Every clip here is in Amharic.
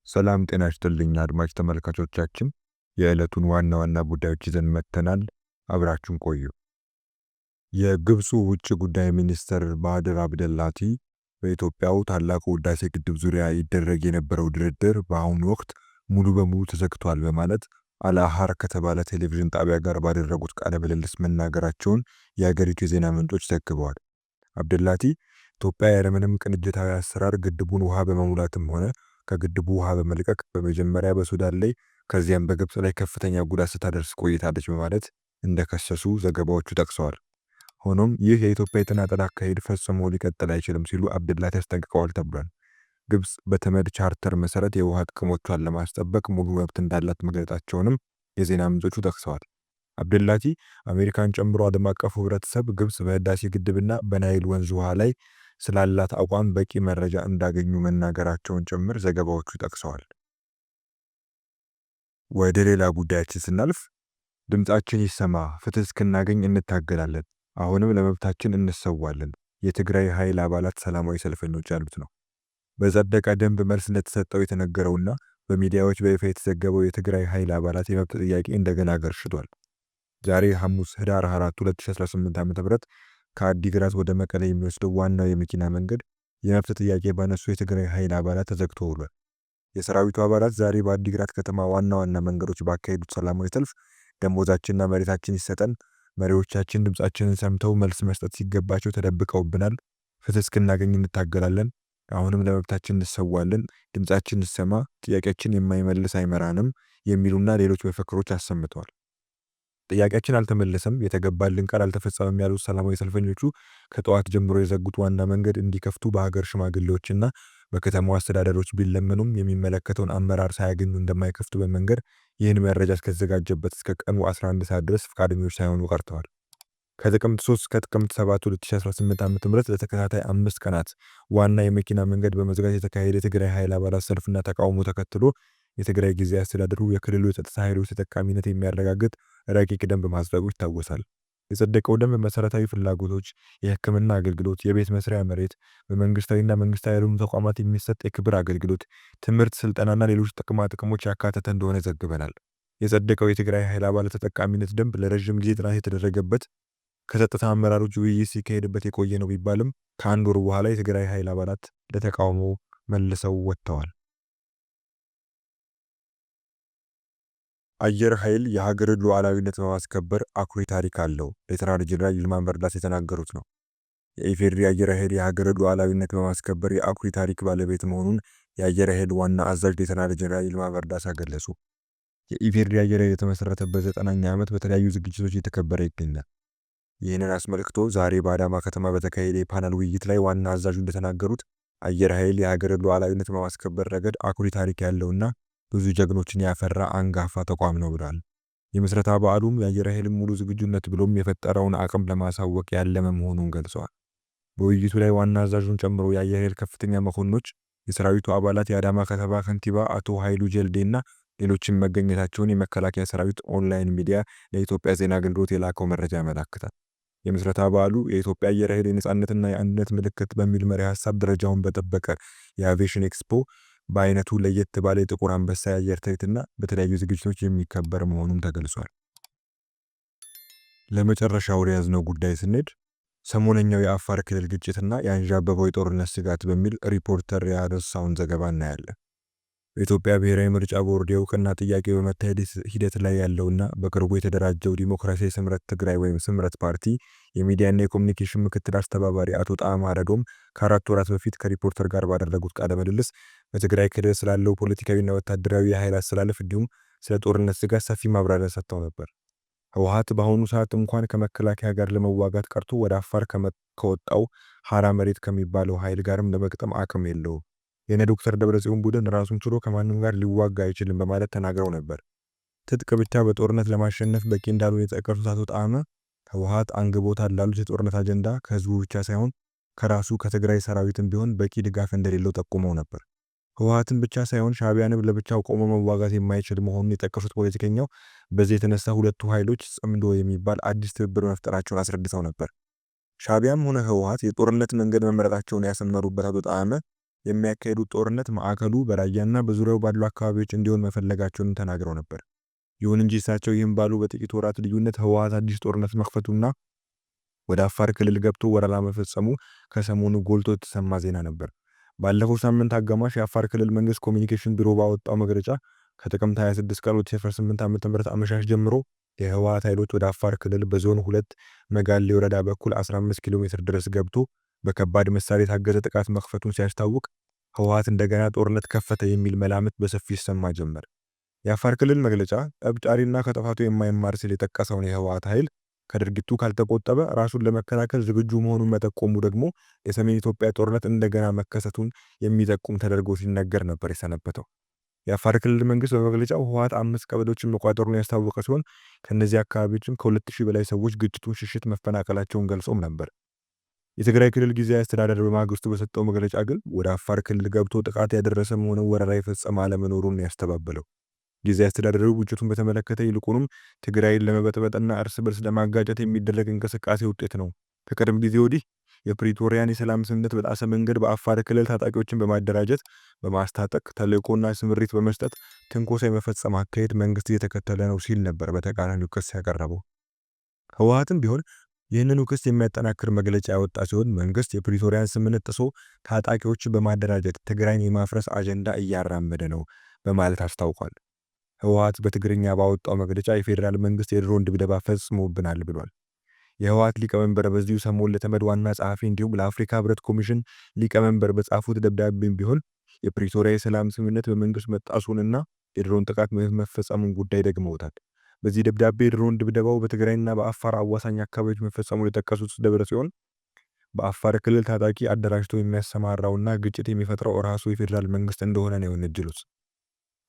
ሰላም ጤና ይስጥልኝ አድማጭ ተመልካቾቻችን፣ የዕለቱን ዋና ዋና ጉዳዮች ይዘን መጥተናል። አብራችሁን ቆዩ። የግብፁ ውጭ ጉዳይ ሚኒስትር ባድር አብደላቲ በኢትዮጵያው ታላቁ ህዳሴ ግድብ ዙሪያ ይደረግ የነበረው ድርድር በአሁኑ ወቅት ሙሉ በሙሉ ተዘግቷል በማለት አልአሃር ከተባለ ቴሌቪዥን ጣቢያ ጋር ባደረጉት ቃለ ምልልስ መናገራቸውን የሀገሪቱ የዜና ምንጮች ዘግበዋል። አብደላቲ ኢትዮጵያ ያለምንም ቅንጅታዊ አሰራር ግድቡን ውሃ በመሙላትም ሆነ ከግድቡ ውሃ በመልቀቅ በመጀመሪያ በሱዳን ላይ ከዚያም በግብፅ ላይ ከፍተኛ ጉዳት ስታደርስ ቆይታለች በማለት እንደከሰሱ ዘገባዎቹ ጠቅሰዋል። ሆኖም ይህ የኢትዮጵያ የተናጠል አካሄድ ፈጽሞ ሊቀጥል አይችልም ሲሉ አብደላቲ አስጠንቅቀዋል ተብሏል። ግብፅ በተመድ ቻርተር መሰረት የውሃ ጥቅሞቿን ለማስጠበቅ ሙሉ መብት እንዳላት መግለጻቸውንም የዜና ምንጮቹ ጠቅሰዋል። አብደላቲ አሜሪካን ጨምሮ ዓለም አቀፉ ህብረተሰብ ግብፅ በህዳሴ ግድብና በናይል ወንዝ ውሃ ላይ ስላላት አቋም በቂ መረጃ እንዳገኙ መናገራቸውን ጭምር ዘገባዎቹ ጠቅሰዋል። ወደ ሌላ ጉዳያችን ስናልፍ ድምጻችን ይሰማ፣ ፍትህ እስክናገኝ እንታገላለን፣ አሁንም ለመብታችን እንሰዋለን የትግራይ ኃይል አባላት ሰላማዊ ሰልፈኞች ያሉት ነው። በጸደቀ ደንብ መልስ እንደተሰጠው የተነገረውና በሚዲያዎች በይፋ የተዘገበው የትግራይ ኃይል አባላት የመብት ጥያቄ እንደገና ገርሽቷል። ዛሬ ሐሙስ ህዳር 4 2018 ዓ.ም ከአዲግራት ወደ መቀሌ የሚወስደው ዋናው የመኪና መንገድ የመብት ጥያቄ ባነሱ የትግራይ ኃይል አባላት ተዘግቶ ውሏል። የሰራዊቱ አባላት ዛሬ በአዲግራት ከተማ ዋና ዋና መንገዶች ባካሄዱት ሰላማዊ ሰልፍ ደሞዛችንና መሬታችን ይሰጠን፣ መሪዎቻችን ድምጻችንን ሰምተው መልስ መስጠት ሲገባቸው ተደብቀውብናል፣ ፍትህ እስክናገኝ እንታገላለን፣ አሁንም ለመብታችን እንሰዋለን፣ ድምጻችን እንሰማ፣ ጥያቄያችን የማይመልስ አይመራንም የሚሉና ሌሎች መፈክሮች አሰምተዋል። ጥያቄያችን አልተመለሰም፣ የተገባልን ቃል አልተፈጸመም ያሉት ሰላማዊ ሰልፈኞቹ ከጠዋት ጀምሮ የዘጉት ዋና መንገድ እንዲከፍቱ በሀገር ሽማግሌዎችና በከተማው አስተዳደሮች ቢለመኑም የሚመለከተውን አመራር ሳያገኙ እንደማይከፍቱ በመንገድ ይህን መረጃ እስከተዘጋጀበት እስከ ቀኑ 11 ሰዓት ድረስ ፈቃደኞች ሳይሆኑ ቀርተዋል። ከጥቅምት 3 እስከ ጥቅምት 7 2018 ዓ.ም ለተከታታይ 5 ቀናት ዋና የመኪና መንገድ በመዝጋት የተካሄደ የትግራይ ኃይል አባላት ሰልፍና ተቃውሞ ተከትሎ የትግራይ ጊዜያዊ አስተዳደሩ የክልሉ የጸጥታ ኃይሎች ተጠቃሚነት የሚያረጋግጥ ረቂቅ ደንብ ማጽደቁ ይታወሳል። የጸደቀው ደንብ መሰረታዊ ፍላጎቶች፣ የሕክምና አገልግሎት፣ የቤት መስሪያ መሬት፣ በመንግስታዊና መንግስታዊ ያልሆኑ ተቋማት የሚሰጥ የክብር አገልግሎት፣ ትምህርት፣ ስልጠናና ሌሎች ጥቅማ ጥቅሞች ያካተተ እንደሆነ ዘግበናል። የጸደቀው የትግራይ ኃይል አባላት ተጠቃሚነት ደንብ ለረጅም ጊዜ ጥናት የተደረገበት ከጸጥታ አመራሮች ውይይት ሲካሄድበት የቆየ ነው ቢባልም ከአንድ ወር በኋላ የትግራይ ኃይል አባላት ለተቃውሞ መልሰው ወጥተዋል። አየር ኃይል የሀገርን ሉዓላዊነት በማስከበር አኩሪ ታሪክ አለው ሌተናል ጄኔራል ይልማ መርዳሳ የተናገሩት ነው። የኢፌዴሪ አየር ኃይል የሀገርን ሉዓላዊነት በማስከበር የአኩሪ ታሪክ ባለቤት መሆኑን የአየር ኃይል ዋና አዛዥ ሌተናል ጄኔራል ይልማ መርዳሳ ገለጹ። የኢፌዴሪ አየር ኃይል የተመሰረተበት 9ኛ ዓመት በተለያዩ ዝግጅቶች እየተከበረ ይገኛል። ይህንን አስመልክቶ ዛሬ በአዳማ ከተማ በተካሄደ የፓናል ውይይት ላይ ዋና አዛዡ እንደተናገሩት አየር ኃይል የሀገርን ሉዓላዊነት በማስከበር ረገድ አኩሪ ታሪክ ያለውና ብዙ ጀግኖችን ያፈራ አንጋፋ ተቋም ነው ብለዋል። የምስረታ በዓሉም የአየር ኃይልን ሙሉ ዝግጁነት ብሎም የፈጠረውን አቅም ለማሳወቅ ያለመ መሆኑን ገልጸዋል። በውይይቱ ላይ ዋና አዛዡን ጨምሮ የአየር ኃይል ከፍተኛ መኮንኖች፣ የሰራዊቱ አባላት፣ የአዳማ ከተማ ከንቲባ አቶ ኃይሉ ጀልዴና ሌሎችም መገኘታቸውን የመከላከያ ሰራዊት ኦንላይን ሚዲያ ለኢትዮጵያ ዜና አገልግሎት የላከው መረጃ ያመለክታል። የምስረታ በዓሉ የኢትዮጵያ አየር ኃይል የነጻነትና የአንድነት ምልክት በሚል መሪ ሀሳብ ደረጃውን በጠበቀ የአቪዬሽን ኤክስፖ በአይነቱ ለየት ባለ የጥቁር አንበሳ የአየር ትርኢትና በተለያዩ ዝግጅቶች የሚከበር መሆኑን ተገልጿል። ለመጨረሻው የያዝነው ጉዳይ ስንሄድ ሰሞነኛው የአፋር ክልል ግጭትና የአንዣበበው የጦርነት ስጋት በሚል ሪፖርተር ያነሳውን ዘገባ እናያለን። በኢትዮጵያ ብሔራዊ ምርጫ ቦርድ የእውቅና ጥያቄ በመታየት ሂደት ላይ ያለውና በቅርቡ የተደራጀው ዲሞክራሲያዊ ስምረት ትግራይ ወይም ስምረት ፓርቲ የሚዲያና የኮሚኒኬሽን ምክትል አስተባባሪ አቶ ጣዕመ አረዶም ከ4 ወራት በፊት ከሪፖርተር ጋር ባደረጉት ቃለ ምልልስ በትግራይ ክልል ስላለው ፖለቲካዊና ወታደራዊ የኃይል አሰላለፍ እንዲሁም ስለ ጦርነት ስጋት ሰፊ ማብራሪያ ሰጥተው ነበር። ህወሓት በአሁኑ ሰዓት እንኳን ከመከላከያ ጋር ለመዋጋት ቀርቶ ወደ አፋር ከወጣው ሀራ መሬት ከሚባለው ኃይል ጋርም ለመግጠም አቅም የለውም። የነ ዶክተር ደብረጽዮን ቡድን ራሱን ችሎ ከማንም ጋር ሊዋጋ አይችልም በማለት ተናግረው ነበር። ትጥቅ ብቻ በጦርነት ለማሸነፍ በቂ እንዳልሆነ የጠቀሱት አቶ ጣዕመ ህወሓት አንግቦታል ላሉት የጦርነት አጀንዳ ከህዝቡ ብቻ ሳይሆን ከራሱ ከትግራይ ሰራዊትም ቢሆን በቂ ድጋፍ እንደሌለው ጠቁመው ነበር። ህወሓትን ብቻ ሳይሆን ሻዕቢያንም ለብቻው ቆሞ መዋጋት የማይችል መሆኑን የጠቀሱት ፖለቲከኛው በዚህ የተነሳ ሁለቱ ኃይሎች ጽምዶ የሚባል አዲስ ትብብር መፍጠራቸውን አስረድተው ነበር። ሻዕቢያም ሆነ ህወሓት የጦርነት መንገድ መመረጣቸውን ያሰመሩበት አቶ ጣዕመ የሚያካሂዱት ጦርነት ማዕከሉ በራያና በዙሪያው ባሉ አካባቢዎች እንዲሆን መፈለጋቸውን ተናግረው ነበር። ይሁን እንጂ እሳቸው ይህን ባሉ በጥቂት ወራት ልዩነት ህወሓት አዲስ ጦርነት መክፈቱና ወደ አፋር ክልል ገብቶ ወረራ መፈጸሙ ከሰሞኑ ጎልቶ የተሰማ ዜና ነበር። ባለፈው ሳምንት አጋማሽ የአፋር ክልል መንግስት ኮሚኒኬሽን ቢሮ ባወጣው መግለጫ ከጥቅምት 26 ቀን 2018 ዓ.ም አመሻሽ ጀምሮ የህወሓት ኃይሎች ወደ አፋር ክልል በዞን 2 መጋሌ ወረዳ በኩል 15 ኪሎ ሜትር ድረስ ገብቶ በከባድ መሳሪያ የታገዘ ጥቃት መክፈቱን ሲያስታውቅ ህወሓት እንደገና ጦርነት ከፈተ የሚል መላምት በሰፊው ይሰማ ጀመር። የአፋር ክልል መግለጫ ጠብጫሪና ከጥፋቱ የማይማር ሲል የጠቀሰውን የህወሓት ኃይል ከድርጊቱ ካልተቆጠበ ራሱን ለመከላከል ዝግጁ መሆኑን መጠቆሙ ደግሞ የሰሜን ኢትዮጵያ ጦርነት እንደገና መከሰቱን የሚጠቁም ተደርጎ ሲነገር ነበር የሰነበተው። የአፋር ክልል መንግስት በመግለጫው ህወሓት 5 ቀበሌዎችን መቋጠሩን ያስታወቀ ሲሆን ከነዚህ አካባቢዎችም ከ2000 በላይ ሰዎች ግጭቱን ሽሽት መፈናቀላቸውን ገልጾም ነበር። የትግራይ ክልል ጊዜያዊ አስተዳደር በማግስቱ በሰጠው መግለጫ ግን ወደ አፋር ክልል ገብቶ ጥቃት ያደረሰም ሆነ ወረራ የፈጸመ አለመኖሩን ያስተባበለው። ጊዜያዊ አስተዳደሩ ግጭቱን በተመለከተ ይልቁንም ትግራይን ለመበጥበጥና እርስ በርስ ለማጋጨት የሚደረግ እንቅስቃሴ ውጤት ነው። ከቅርብ ጊዜ ወዲህ የፕሪቶሪያን የሰላም ስምምነት በጣሰ መንገድ በአፋር ክልል ታጣቂዎችን በማደራጀት በማስታጠቅ ተልዕኮና ስምሪት በመስጠት ትንኮሳ የመፈጸም አካሄድ መንግስት እየተከተለ ነው ሲል ነበር በተቃራኒው ክስ ያቀረበው። ህወሓትም ቢሆን ይህንኑ ክስ የሚያጠናክር መግለጫ ያወጣ ሲሆን መንግስት የፕሪቶሪያን ስምምነት ጥሶ ታጣቂዎችን በማደራጀት ትግራይን የማፍረስ አጀንዳ እያራመደ ነው በማለት አስታውቋል። ህወሓት በትግርኛ ባወጣው መግለጫ የፌዴራል መንግስት የድሮን ድብደባ ፈጽሞብናል ብሏል። የህወሓት ሊቀመንበር በዚሁ ሰሞን ለተመድ ዋና ጸሐፊ እንዲሁም ለአፍሪካ ህብረት ኮሚሽን ሊቀመንበር በጻፉት ደብዳቤም ቢሆን የፕሪቶሪያ የሰላም ስምምነት በመንግስት መጣሱንና የድሮን ጥቃት መፈጸሙን ጉዳይ ደግመውታል። በዚህ ደብዳቤ የድሮን ድብደባው በትግራይና በአፋር አዋሳኝ አካባቢዎች መፈጸሙን የጠቀሱት ደብረጽዮን በአፋር ክልል ታጣቂ አደራጅቶ የሚያሰማራውና ግጭት የሚፈጥረው ራሱ የፌዴራል መንግስት እንደሆነ ነው የወነጀሉት።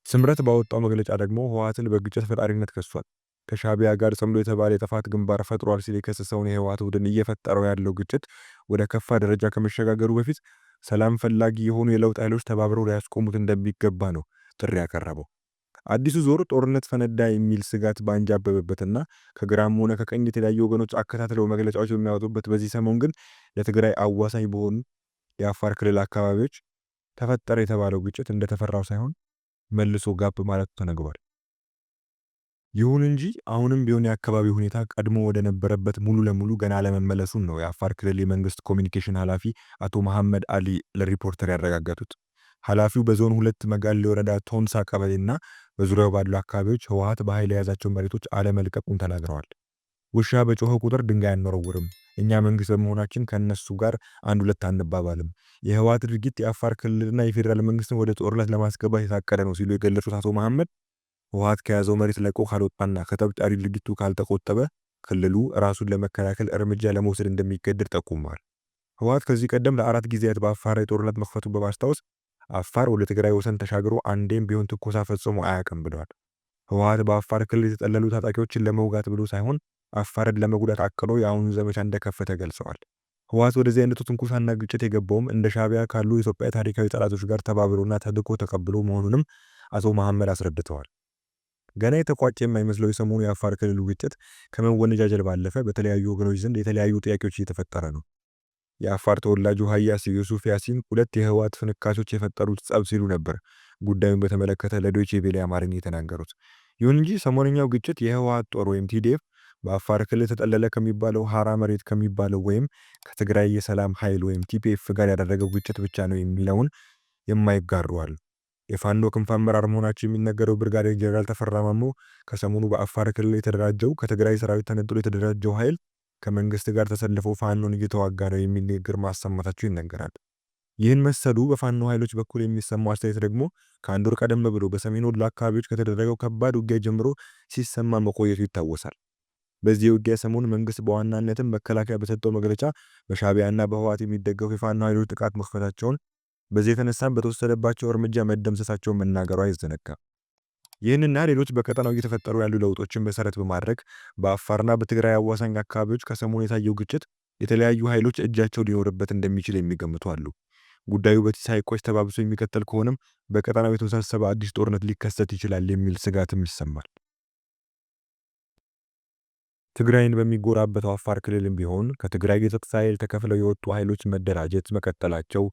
ስምረት ባወጣው መግለጫ ደግሞ ህወሓትን በግጭት ፈጣሪነት ከሷል። ከሻዕቢያ ጋር ሰምዶ የተባለ የጥፋት ግንባር ፈጥሯል ሲል የከሰሰውን የህወሓት ቡድን እየፈጠረው ያለው ግጭት ወደ ከፋ ደረጃ ከመሸጋገሩ በፊት ሰላም ፈላጊ የሆኑ የለውጥ ኃይሎች ተባብረው ሊያስቆሙት እንደሚገባ ነው ጥሪ ያቀረበው። አዲሱ ዞር ጦርነት ፈነዳ የሚል ስጋት ባንጃበበበትና ከግራም ሆነ ከቀኝ የተለያዩ ወገኖች አከታትለው መግለጫዎች በሚያወጡበት በዚህ ሰሞን ግን ለትግራይ አዋሳኝ በሆኑ የአፋር ክልል አካባቢዎች ተፈጠረ የተባለው ግጭት እንደተፈራው ሳይሆን መልሶ ጋብ ማለቱ ተነግሯል። ይሁን እንጂ አሁንም ቢሆን የአካባቢው ሁኔታ ቀድሞ ወደ ነበረበት ሙሉ ለሙሉ ገና ለመመለሱን ነው የአፋር ክልል የመንግስት ኮሚኒኬሽን ኃላፊ አቶ መሐመድ አሊ ለሪፖርተር ያረጋገጡት። ኃላፊው በዞን 2 መጋሌ ወረዳ ቶንሳ ቀበሌና በዙሪያው ባሉ አካባቢዎች ህወሓት በኃይል የያዛቸው መሬቶች አለመልቀቁን ተናግረዋል። ውሻ በጮኸ ቁጥር ድንጋይ አንወረውርም፣ እኛ መንግስት በመሆናችን ከነሱ ጋር አንድ ሁለት አንባባልም። የህወሓት ድርጊት የአፋር ክልልና የፌዴራል መንግስትን ወደ ጦርነት ለማስገባት የታቀደ ነው ሲሉ የገለጹት አቶ መሐመድ ህወሓት ከያዘው መሬት ለቆ ካልወጣና ከጠብጫሪ ድርጊቱ ካልተቆጠበ ክልሉ ራሱን ለመከላከል እርምጃ ለመውሰድ እንደሚገደድ ጠቁመዋል። ህወሓት ከዚህ ቀደም ለ4 ጊዜያት በአፋር ላይ ጦርነት መክፈቱን በማስታወስ አፋር ወደ ትግራይ ወሰን ተሻግሮ አንዴም ቢሆን ትንኮሳ ፈጽሞ አያውቅም ብለዋል። ህወሓት በአፋር ክልል የተጠለሉ ታጣቂዎችን ለመውጋት ብሎ ሳይሆን አፋርን ለመጉዳት አቅዶ የአሁኑን ዘመቻ እንደከፈተ ገልጸዋል። ህወሓት ወደዚህ አይነቱ ትንኮሳና ግጭት የገባውም እንደ ሻዕቢያ ካሉ የኢትዮጵያ ታሪካዊ ጠላቶች ጋር ተባብሮና ተልዕኮ ተቀብሎ መሆኑንም አቶ መሐመድ አስረድተዋል። ገና የተቋጨ የማይመስለው የሰሞኑ የአፋር ክልሉ ግጭት ከመወነጃጀል ባለፈ በተለያዩ ወገኖች ዘንድ የተለያዩ ጥያቄዎች እየተፈጠረ ነው። የአፋር ተወላጁ ሀያሲ ዩሱፍ ያሲን ሁለት የህወሓት ፍንካቾች የፈጠሩት ጸብ ሲሉ ነበር ጉዳዩን በተመለከተ ለዶይቼ ቬለ አማርኛ የተናገሩት። ይሁን እንጂ ሰሞነኛው ግጭት የህወሓት ጦር ወይም ቲዲኤፍ በአፋር ክልል ተጠለለ ከሚባለው ሀራ መሬት ከሚባለው ወይም ከትግራይ የሰላም ኃይል ወይም ቲፒኤፍ ጋር ያደረገው ግጭት ብቻ ነው የሚለውን የማይጋሩ አሉ። የፋኖ ክንፍ አመራር መሆናቸው የሚነገረው ብርጋዴር ጄኔራል ተፈራ ማሞ ከሰሞኑ በአፋር ክልል የተደራጀው ከትግራይ ሰራዊት ተነጥሎ የተደራጀው ኃይል ከመንግስት ጋር ተሰልፈው ፋኖን እየተዋጋ ነው የሚል ንግግር ማሰማታቸው ይነገራል። ይህን መሰሉ በፋኖ ኃይሎች በኩል የሚሰማው አስተያየት ደግሞ ከአንድ ወር ቀደም ብሎ በሰሜን ወሎ አካባቢዎች ከተደረገው ከባድ ውጊያ ጀምሮ ሲሰማ መቆየቱ ይታወሳል። በዚህ ውጊያ ሰሞን መንግስት በዋናነትም መከላከያ በሰጠው መግለጫ በሻዕቢያና በህወሓት የሚደገፉ የፋኖ ኃይሎች ጥቃት መክፈታቸውን፣ በዚህ የተነሳም በተወሰደባቸው እርምጃ መደምሰሳቸውን መናገሩ አይዘነጋም። ይህንና ሌሎች በቀጠናው እየተፈጠሩ ያሉ ለውጦችን መሰረት በማድረግ በአፋርና በትግራይ አዋሳኝ አካባቢዎች ከሰሞኑ የታየው ግጭት የተለያዩ ኃይሎች እጃቸው ሊኖርበት እንደሚችል የሚገምቱ አሉ። ጉዳዩ በዚህ ሳይቆይ ተባብሶ የሚቀጥል ከሆነም በቀጠናው የተወሳሰበ አዲስ ጦርነት ሊከሰት ይችላል የሚል ስጋትም ይሰማል። ትግራይን በሚጎራበተው አፋር ክልልም ቢሆን ከትግራይ የጸጥታ ኃይል ተከፍለው የወጡ ኃይሎች መደራጀት መቀጠላቸው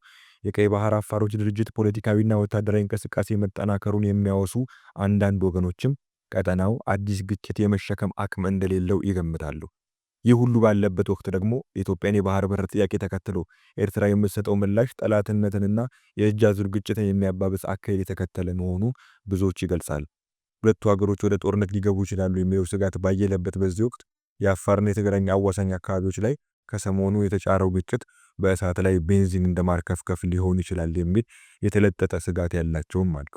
የቀይ ባህር አፋሮች ድርጅት ፖለቲካዊና ወታደራዊ እንቅስቃሴ መጠናከሩን የሚያወሱ አንዳንድ ወገኖችም ቀጠናው አዲስ ግጭት የመሸከም አቅም እንደሌለው ይገምታሉ። ይህ ሁሉ ባለበት ወቅት ደግሞ የኢትዮጵያን የባህር በር ጥያቄ ተከትሎ ኤርትራ የምትሰጠው ምላሽ ጠላትነትንና የእጅ አዙር ግጭትን የሚያባብስ አካሄድ የተከተለ መሆኑ ብዙዎች ይገልጻል። ሁለቱ ሀገሮች ወደ ጦርነት ሊገቡ ይችላሉ የሚለው ስጋት ባየለበት በዚህ ወቅት የአፋርና የትግራይ አዋሳኝ አካባቢዎች ላይ ከሰሞኑ የተጫረው ግጭት በእሳት ላይ ቤንዚን እንደማርከፍከፍ ሊሆን ይችላል የሚል የተለጠጠ ስጋት ያላቸውም አሉ።